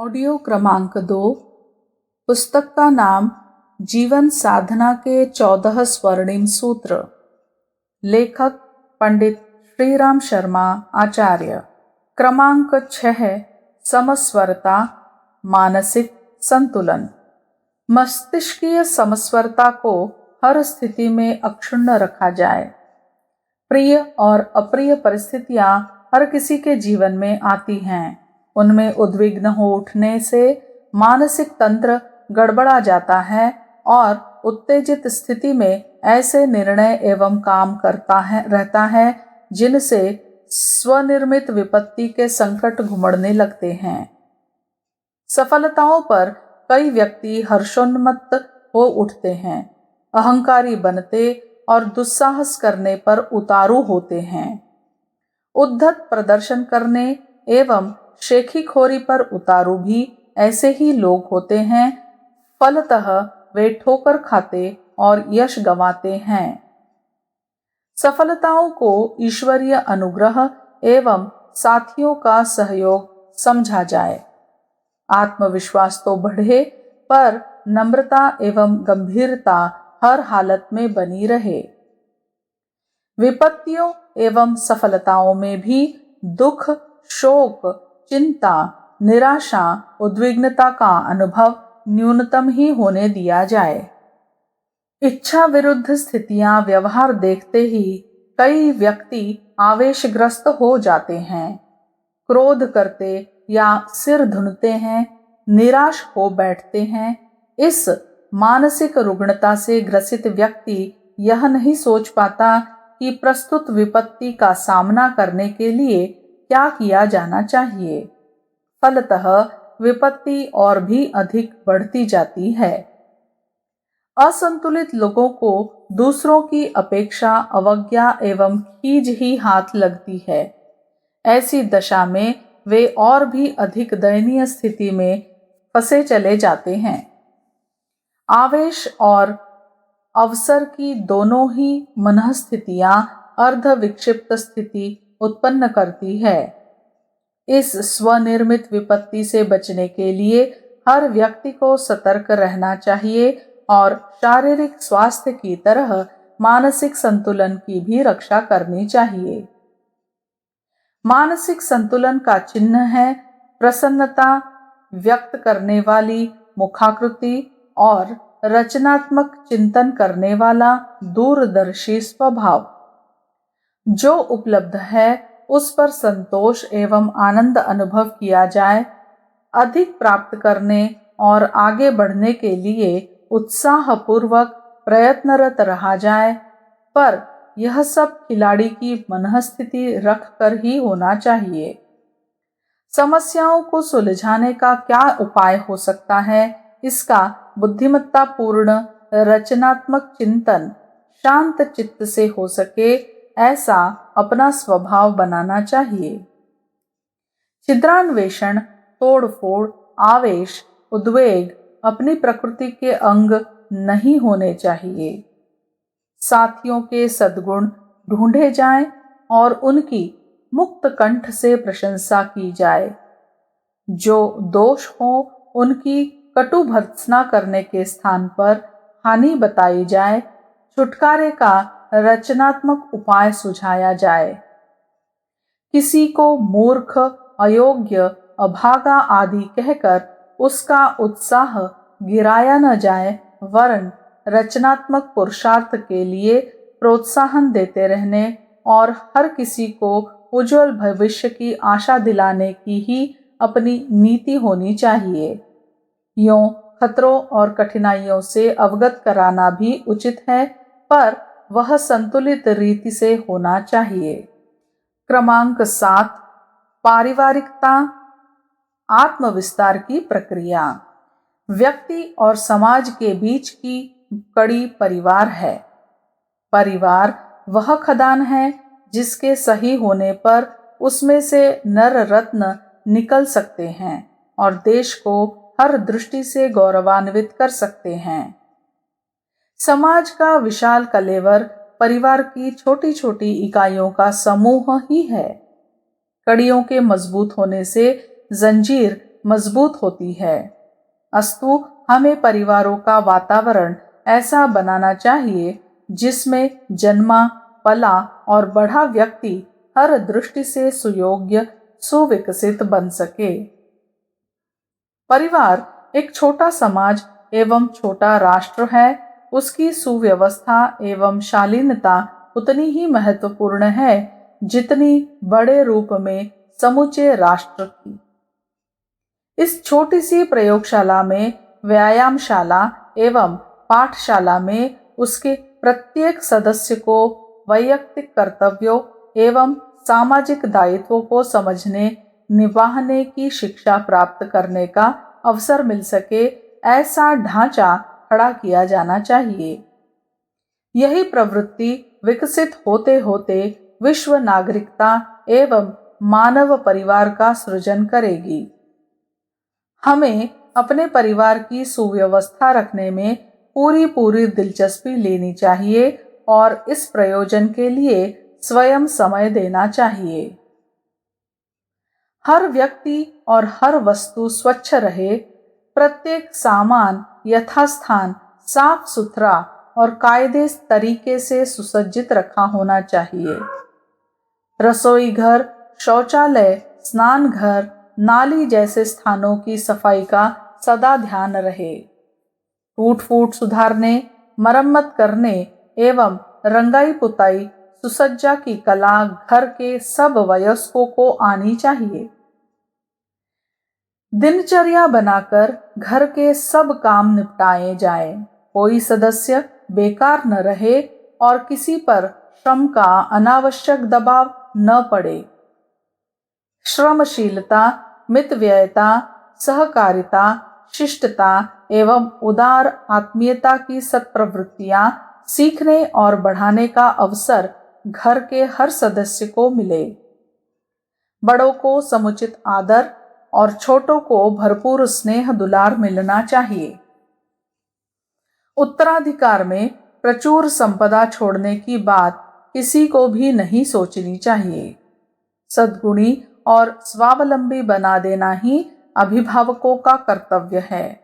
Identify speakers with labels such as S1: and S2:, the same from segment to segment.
S1: Audio क्रमांक 2। पुस्तक का नाम जीवन साधना के 14 स्वर्णिम सूत्र। लेखक पंडित श्रीराम शर्मा आचार्य। क्रमांक 6। समस्वरता, मानसिक संतुलन। मस्तिष्कीय समस्वरता को हर स्थिति में अक्षुण्ण रखा जाए। प्रिय और अप्रिय परिस्थितियां हर किसी के जीवन में आती हैं। उनमें उद्विग्न हो उठने से मानसिक तंत्र गड़बड़ा जाता है और उत्तेजित स्थिति में ऐसे निर्णय एवं काम रहता है जिनसे स्वनिर्मित विपत्ति के संकट घुमड़ने लगते हैं। सफलताओं पर कई व्यक्ति हर्षोन्मत्त हो उठते हैं, अहंकारी बनते और दुस्साहस करने पर उतारू होते हैं। उद्धत प्रदर्शन करने एवं शेखीखोरी पर उतारू भी ऐसे ही लोग होते हैं। फलतः वे ठोकर खाते और यश गंवाते हैं। सफलताओं को ईश्वरीय अनुग्रह एवं साथियों का सहयोग समझा जाए। आत्मविश्वास तो बढ़े पर नम्रता एवं गंभीरता हर हालत में बनी रहे। विपत्तियों एवं सफलताओं में भी दुख, शोक, चिंता, निराशा, उद्विग्नता का अनुभव न्यूनतम ही होने दिया जाए। इच्छा विरुद्ध स्थितियां व्यवहार देखते ही कई व्यक्ति आवेशग्रस्त हो जाते हैं, क्रोध करते या सिर धुनते हैं, निराश हो बैठते हैं। इस मानसिक रुग्णता से ग्रसित व्यक्ति यह नहीं सोच पाता कि प्रस्तुत विपत्ति का सामना करने के लिए क्या किया जाना चाहिए। फलतः विपत्ति और भी अधिक बढ़ती जाती है। असंतुलित लोगों को दूसरों की अपेक्षा अवज्ञा एवं खीज ही हाथ लगती है। ऐसी दशा में वे और भी अधिक दयनीय स्थिति में फंसे चले जाते हैं। आवेश और अवसर की दोनों ही मनःस्थितियां अर्ध विक्षिप्त स्थिति उत्पन्न करती है। इस स्वनिर्मित विपत्ति से बचने के लिए हर व्यक्ति को सतर्क रहना चाहिए और शारीरिक स्वास्थ्य की तरह मानसिक संतुलन की भी रक्षा करनी चाहिए। मानसिक संतुलन का चिन्ह है प्रसन्नता व्यक्त करने वाली मुखाकृति और रचनात्मक चिंतन करने वाला दूरदर्शी स्वभाव। जो उपलब्ध है उस पर संतोष एवं आनंद अनुभव किया जाए। अधिक प्राप्त करने और आगे बढ़ने के लिए उत्साहपूर्वक प्रयत्नरत रहा जाए, पर यह सब खिलाड़ी की मनःस्थिति रख कर ही होना चाहिए। समस्याओं को सुलझाने का क्या उपाय हो सकता है, इसका बुद्धिमत्तापूर्ण रचनात्मक चिंतन शांत चित्त से हो सके ऐसा अपना स्वभाव बनाना चाहिए। छिद्रान्वेषण, तोड़फोड़, आवेश, उद्वेग अपनी प्रकृति के अंग नहीं होने चाहिए। साथियों के सद्गुण ढूंढे जाएं और उनकी मुक्त कंठ से प्रशंसा की जाए। जो दोष हो उनकी कटु भर्त्सना करने के स्थान पर हानि बताई जाए। छुटकारे का रचनात्मक उपाय सुझाया जाए। किसी को मूर्ख, अयोग्य, अभागा आदि कहकर उसका उत्साह गिराया न जाए, वरन रचनात्मक पुरुषार्थ के लिए प्रोत्साहन देते रहने और हर किसी को उज्जवल भविष्य की आशा दिलाने की ही अपनी नीति होनी चाहिए। यूं खतरों और कठिनाइयों से अवगत कराना भी उचित है, पर वह संतुलित रीति से होना चाहिए। क्रमांक 7। पारिवारिकता, आत्मविस्तार की प्रक्रिया। व्यक्ति और समाज के बीच की कड़ी परिवार है। परिवार वह खदान है जिसके सही होने पर उसमें से नर रत्न निकल सकते हैं और देश को हर दृष्टि से गौरवान्वित कर सकते हैं। समाज का विशाल कलेवर परिवार की छोटी छोटी इकाइयों का समूह ही है। कड़ियों के मजबूत होने से जंजीर मजबूत होती है। अस्तु हमें परिवारों का वातावरण ऐसा बनाना चाहिए जिसमें जन्मा, पला और बढ़ा व्यक्ति हर दृष्टि से सुयोग्य, सुविकसित बन सके। परिवार एक छोटा समाज एवं छोटा राष्ट्र है। उसकी सुव्यवस्था एवं शालीनता उतनी ही महत्वपूर्ण है जितनी बड़े रूप में समूचे राष्ट्र की। इस छोटी सी प्रयोगशाला में, व्यायामशाला एवं पाठशाला में उसके प्रत्येक सदस्य को वैयक्तिक कर्तव्यों एवं सामाजिक दायित्वों को समझने, निभाने की शिक्षा प्राप्त करने का अवसर मिल सके, ऐसा ढांचा खड़ा किया जाना चाहिए। यही प्रवृत्ति विकसित होते होते विश्व नागरिकता एवं मानव परिवार का सृजन करेगी। हमें अपने परिवार की सुव्यवस्था रखने में पूरी दिलचस्पी लेनी चाहिए और इस प्रयोजन के लिए स्वयं समय देना चाहिए। हर व्यक्ति और हर वस्तु स्वच्छ रहे, प्रत्येक सामान यथास्थान साफ सुथरा और कायदे तरीके से सुसज्जित रखा होना चाहिए। रसोई घर, शौचालय, स्नान घर, नाली जैसे स्थानों की सफाई का सदा ध्यान रहे। टूट फूट सुधारने, मरम्मत करने एवं रंगाई पुताई, सुसज्जा की कला घर के सब वयस्कों को आनी चाहिए। दिनचर्या बनाकर घर के सब काम निपटाए जाएं। कोई सदस्य बेकार न रहे और किसी पर श्रम का अनावश्यक दबाव न पड़े। श्रमशीलता, मितव्ययिता, सहकारिता, शिष्टता एवं उदार आत्मीयता की सत्प्रवृत्तियां सीखने और बढ़ाने का अवसर घर के हर सदस्य को मिले। बड़ों को समुचित आदर और छोटों को भरपूर स्नेह दुलार मिलना चाहिए। उत्तराधिकार में प्रचुर संपदा छोड़ने की बात किसी को भी नहीं सोचनी चाहिए। सद्गुणी और स्वावलंबी बना देना ही अभिभावकों का कर्तव्य है।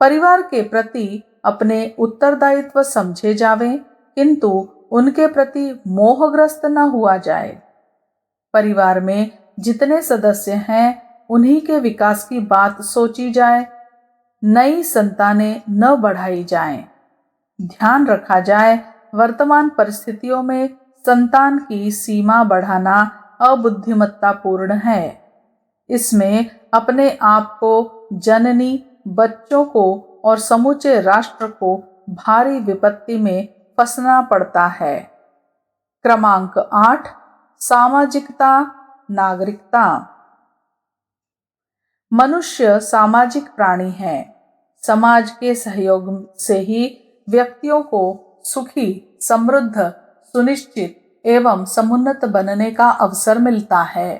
S1: परिवार के प्रति अपने उत्तरदायित्व समझे जावें, किंतु उनके प्रति मोहग्रस्त न हुआ जाए। परिवार में जितने सदस्य हैं उन्हीं के विकास की बात सोची जाए, नई संतानें न बढ़ाई जाएं। ध्यान रखा जाए, वर्तमान परिस्थितियों में संतान की सीमा बढ़ाना अबुद्धिमत्तापूर्ण है। इसमें अपने आप को, जननी, बच्चों को और समूचे राष्ट्र को भारी विपत्ति में फंसना पड़ता है। क्रमांक 8, सामाजिकता, नागरिकता। मनुष्य सामाजिक प्राणी है। समाज के सहयोग से ही व्यक्तियों को सुखी, समृद्ध, सुनिश्चित एवं समुन्नत बनने का अवसर मिलता है।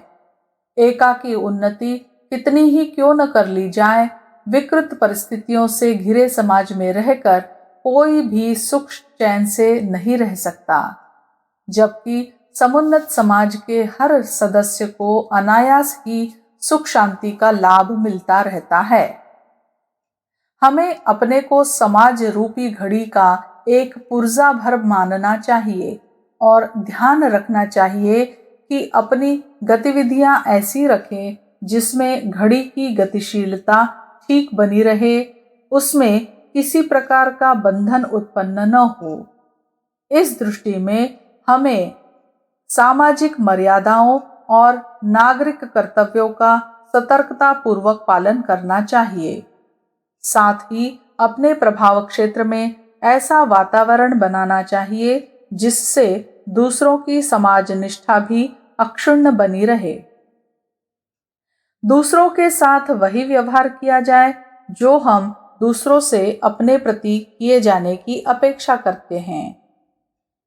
S1: एकाकी उन्नति कितनी ही क्यों न कर ली जाए, विकृत परिस्थितियों से घिरे समाज में रहकर कोई भी सुख चैन से नहीं रह सकता, जबकि समुन्नत समाज के हर सदस्य को अनायास ही सुख शांति का लाभ मिलता रहता है। हमें अपने को समाज रूपी घड़ी का एक पुर्जा भर मानना चाहिए और ध्यान रखना चाहिए कि अपनी गतिविधियां ऐसी रखें जिसमें घड़ी की गतिशीलता ठीक बनी रहे, उसमें किसी प्रकार का बंधन उत्पन्न न हो। इस दृष्टि में हमें सामाजिक मर्यादाओं और नागरिक कर्तव्यों का सतर्कता पूर्वक पालन करना चाहिए। साथ ही अपने प्रभाव क्षेत्र में ऐसा वातावरण बनाना चाहिए जिससे दूसरों की समाज निष्ठा भी अक्षुण्ण बनी रहे। दूसरों के साथ वही व्यवहार किया जाए जो हम दूसरों से अपने प्रति किए जाने की अपेक्षा करते हैं।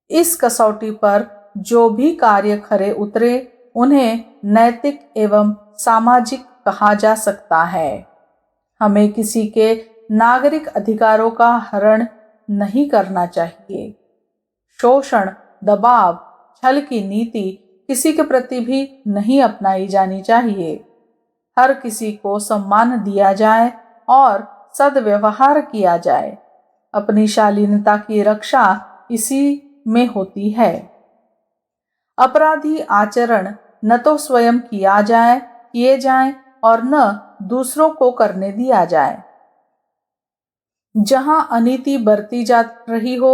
S1: इस कसौटी पर जो भी कार्य खरे उतरे उन्हें नैतिक एवं सामाजिक कहा जा सकता है। हमें किसी के नागरिक अधिकारों का हरण नहीं करना चाहिए। शोषण, दबाव, छल की नीति किसी के प्रति भी नहीं अपनाई जानी चाहिए। हर किसी को सम्मान दिया जाए और सद्व्यवहार किया जाए। अपनी शालीनता की रक्षा इसी में होती है। अपराधी आचरण न तो स्वयं किए जाए और न दूसरों को करने दिया जाए। जहां अनीति बरती जा रही हो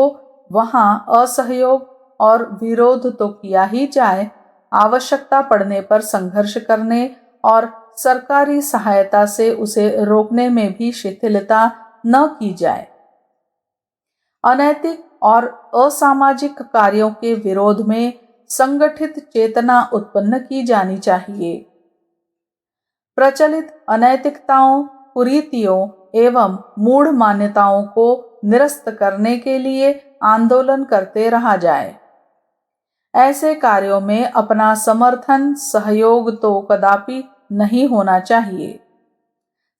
S1: वहां असहयोग और विरोध तो किया ही जाए, आवश्यकता पड़ने पर संघर्ष करने और सरकारी सहायता से उसे रोकने में भी शिथिलता न की जाए। अनैतिक और असामाजिक कार्यों के विरोध में संगठित चेतना उत्पन्न की जानी चाहिए। प्रचलित अनैतिकताओं, कुरीतियों एवं मूढ़ मान्यताओं को निरस्त करने के लिए आंदोलन करते रहा जाए। ऐसे कार्यों में अपना समर्थन, सहयोग तो कदापि नहीं होना चाहिए।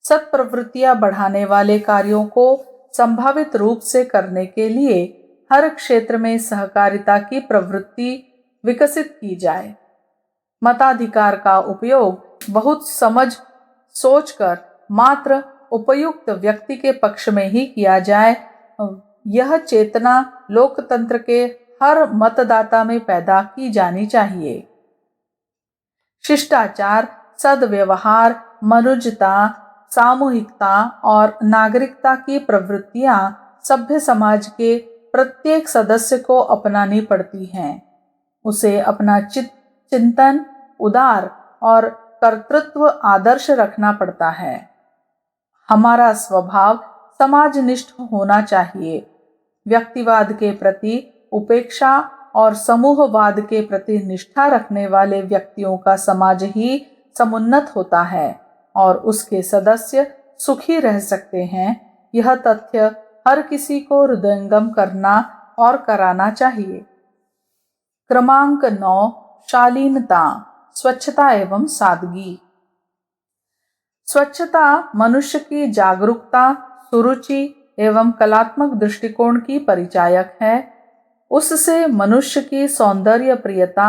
S1: सत्प्रवृत्तियां बढ़ाने वाले कार्यों को संभावित रूप से करने के लिए हर क्षेत्र में सहकारिता की प्रवृत्ति विकसित की जाए। मताधिकार का उपयोग बहुत समझ सोचकर मात्र उपयुक्त व्यक्ति के पक्ष में ही किया जाए। यह चेतना लोकतंत्र के हर मतदाता में पैदा की जानी चाहिए। शिष्टाचार, सद्व्यवहार, मनुजता, सामूहिकता और नागरिकता की प्रवृत्तियां सभ्य समाज के प्रत्येक सदस्य को अपनानी पड़ती हैं। उसे अपना चिंतन उदार और कर्तृत्व आदर्श रखना पड़ता है। हमारा स्वभाव समाजनिष्ठ होना चाहिए। व्यक्तिवाद के प्रति उपेक्षा और समूहवाद के प्रति निष्ठा रखने वाले व्यक्तियों का समाज ही समुन्नत होता है और उसके सदस्य सुखी रह सकते हैं। यह तथ्य हर किसी को हृदयंगम करना और कराना चाहिए। क्रमांक 9, शालीनता, स्वच्छता एवं सादगी। स्वच्छता मनुष्य की जागरूकता, सुरुचि एवं कलात्मक दृष्टिकोण की परिचायक है। उससे मनुष्य की सौंदर्य प्रियता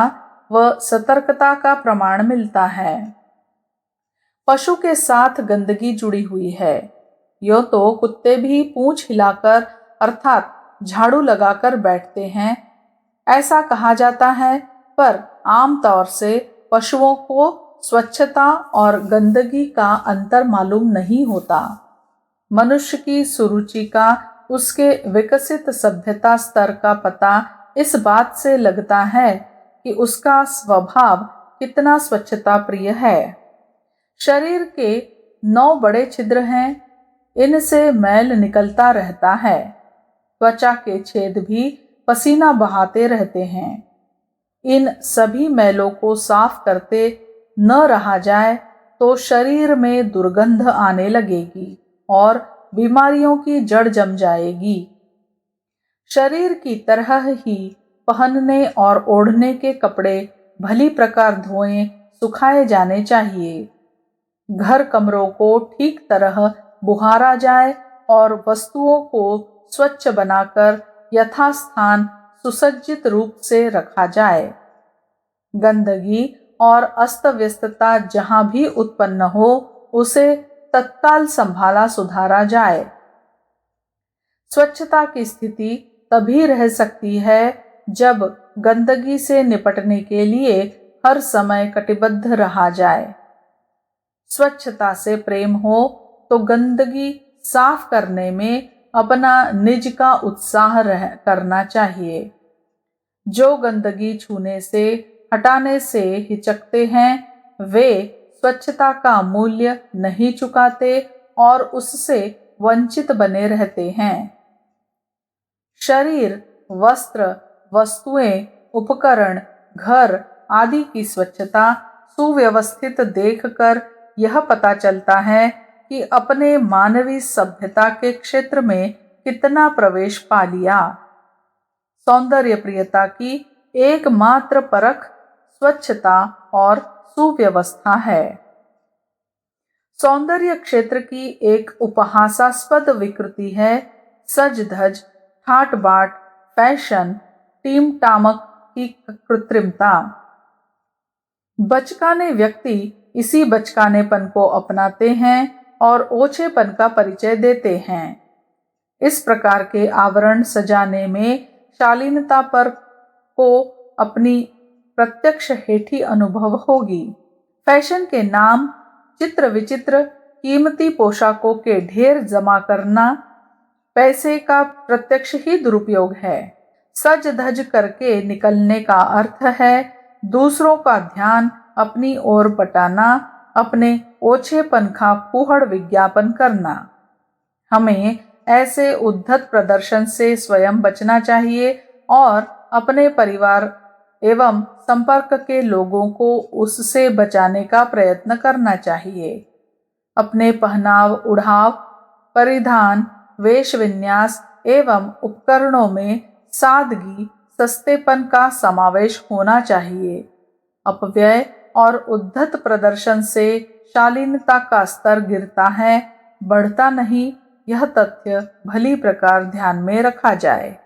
S1: व सतर्कता का प्रमाण मिलता है। पशु के साथ गंदगी जुड़ी हुई है। यो तो कुत्ते भी पूंछ हिलाकर अर्थात झाड़ू लगाकर बैठते हैं, ऐसा कहा जाता है, पर आमतौर से पशुओं को स्वच्छता और गंदगी का अंतर मालूम नहीं होता। मनुष्य की सुरुचि का, उसके विकसित सभ्यता स्तर का पता इस बात से लगता है कि उसका स्वभाव कितना स्वच्छता प्रिय है। शरीर के 9 बड़े छिद्र हैं, इनसे मैल निकलता रहता है। त्वचा के छेद भी पसीना बहाते रहते हैं। इन सभी मैलों को साफ करते न रहा जाए तो शरीर में दुर्गंध आने लगेगी और बीमारियों की जड़ जम जाएगी। शरीर की तरह ही पहनने और ओढ़ने के कपड़े भली प्रकार धोए सुखाए जाने चाहिए। घर कमरों को ठीक तरह बुहारा जाए और वस्तुओं को स्वच्छ बनाकर यथास्थान सुसज्जित रूप से रखा जाए। गंदगी और अस्त व्यस्तता जहां भी उत्पन्न हो, उसे तत्काल संभाला सुधारा जाए। स्वच्छता की स्थिति तभी रह सकती है जब गंदगी से निपटने के लिए हर समय कटिबद्ध रहा जाए। स्वच्छता से प्रेम हो तो गंदगी साफ करने में अपना निज का उत्साह करना चाहिए। जो गंदगी छूने से, हटाने से हिचकते हैं, वे स्वच्छता का मूल्य नहीं चुकाते और उससे वंचित बने रहते हैं। शरीर, वस्त्र, वस्तुएं, उपकरण, घर आदि की स्वच्छता सुव्यवस्थित देखकर यह पता चलता है कि अपने मानवीय सभ्यता के क्षेत्र में कितना प्रवेश पा लिया। सौंदर्य प्रियता की एकमात्र परख स्वच्छता और सुव्यवस्था है। सौंदर्य क्षेत्र की एक उपहासास्पद विकृति है सज धज, ठाट बाट, फैशन, टीम टामक की कृत्रिमता। बचकाने व्यक्ति इसी बचकानेपन को अपनाते हैं और ओछेपन का परिचय देते हैं। इस प्रकार के आवरण सजाने में शालीनता पर को अपनी प्रत्यक्ष हेठी अनुभव होगी। फैशन के नाम चित्र विचित्र कीमती पोशाकों के ढेर जमा करना पैसे का प्रत्यक्ष ही दुरुपयोग है। सज धज करके निकलने का अर्थ है दूसरों का ध्यान अपनी ओर पटाना, अपने ओछेपन का फूहड़ विज्ञापन करना। हमें ऐसे उद्धत प्रदर्शन से स्वयं बचना चाहिए और अपने परिवार एवं संपर्क के लोगों को उससे बचाने का प्रयत्न करना चाहिए। अपने पहनाव ओढ़ाव, परिधान, वेश विन्यास एवं उपकरणों में सादगी, सस्तेपन का समावेश होना चाहिए। अपव्यय और उद्धत प्रदर्शन से शालीनता का स्तर गिरता है, बढ़ता नहीं। यह तथ्य भली प्रकार ध्यान में रखा जाए।